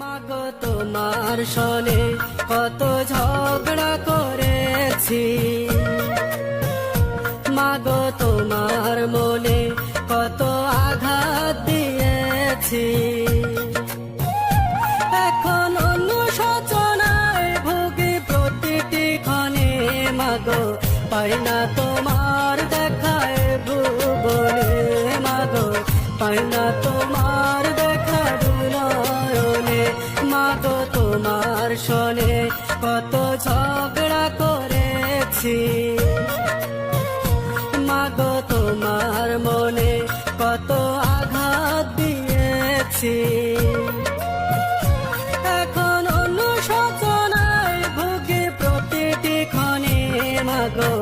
মাগো তোমার সনে কত ঝগড়া করেছি, মাগো তোমার মনে কত আঘাত দিয়েছি। এখন অনুশোচনায় ভুগি প্রতিটি ক্ষণে, মাগো পাই না তোমার দেখায় ভুবনে, মাগো পাই না তোমার দেখা নয়নে। মাগো তোমার সনে কত ঝগড়া করেছি, মাগো তোমার মনে কত আঘাত দিয়েছি। এখন অনুশোচনায় ভুগি প্রতিটি ক্ষণে, মাগো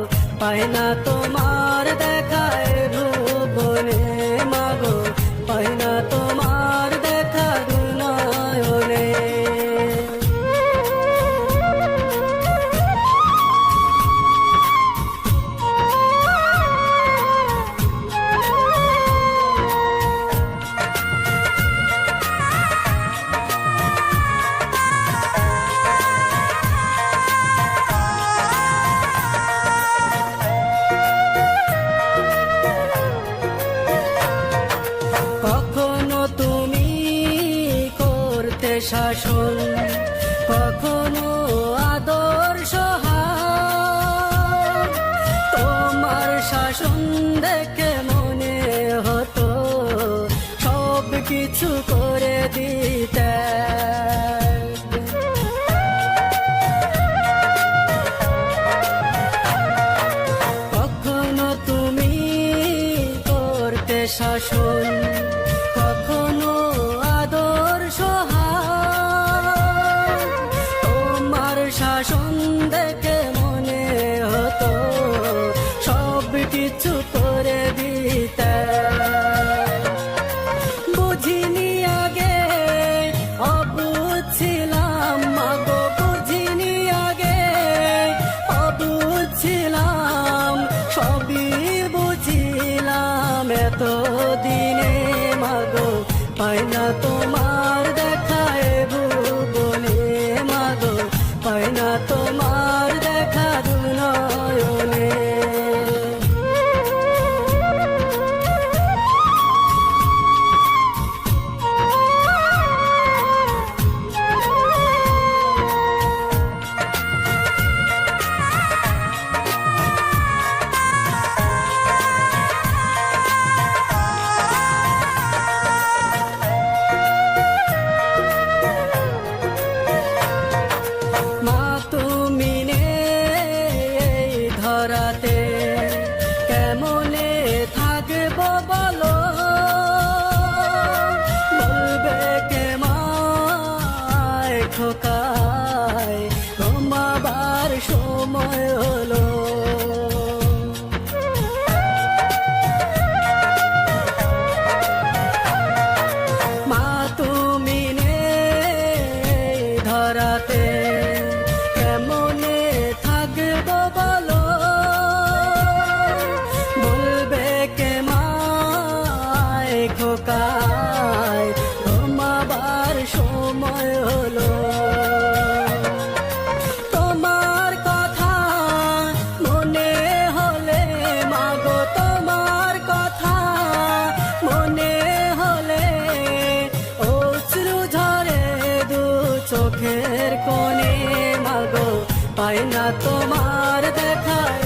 পাই না তোমার দেখায় ভুবনে, মাগো পাই না তোমার দেখা নয়নে। কখনো তুমি করতে শাসন, কখনো আদর্শ হার, তোমার শাসন দেখে মনে হতো সব কিছু করে দিতে। কখনো তুমি করতে শাসন, কখনো আদর্শ হার, তোমার শাসন দেখে মনে হতো সব কিছু করে দিতে। বুঝিনি আগে অবুঝ ছিলাম, মাগো বুঝিনি আগে অবুঝ ছিলাম, সবই বুঝিলাম এতদিনে। মাগো পাই না তোমার দেখায় ভুবনে, মাগো পাই না তোমার দেখা নয়নে। মা তুমি নেই ধরাতে, কেমনে থাকবো বলো, বলবে কে মায় খোকায় ঘুমাবার সময় হলো। মা তুমি নেই ধরাতে, কেমনে থাকবো বলো, বলবে কে মায় খোকায় ঘুমাবার সময় হলো। তোমার কথা মনে হলে, মাগো তোমার কথা মনে হলে অশ্রু ঝরে দু চোখের কোণে, মাগো পাই না তোমার দেখায়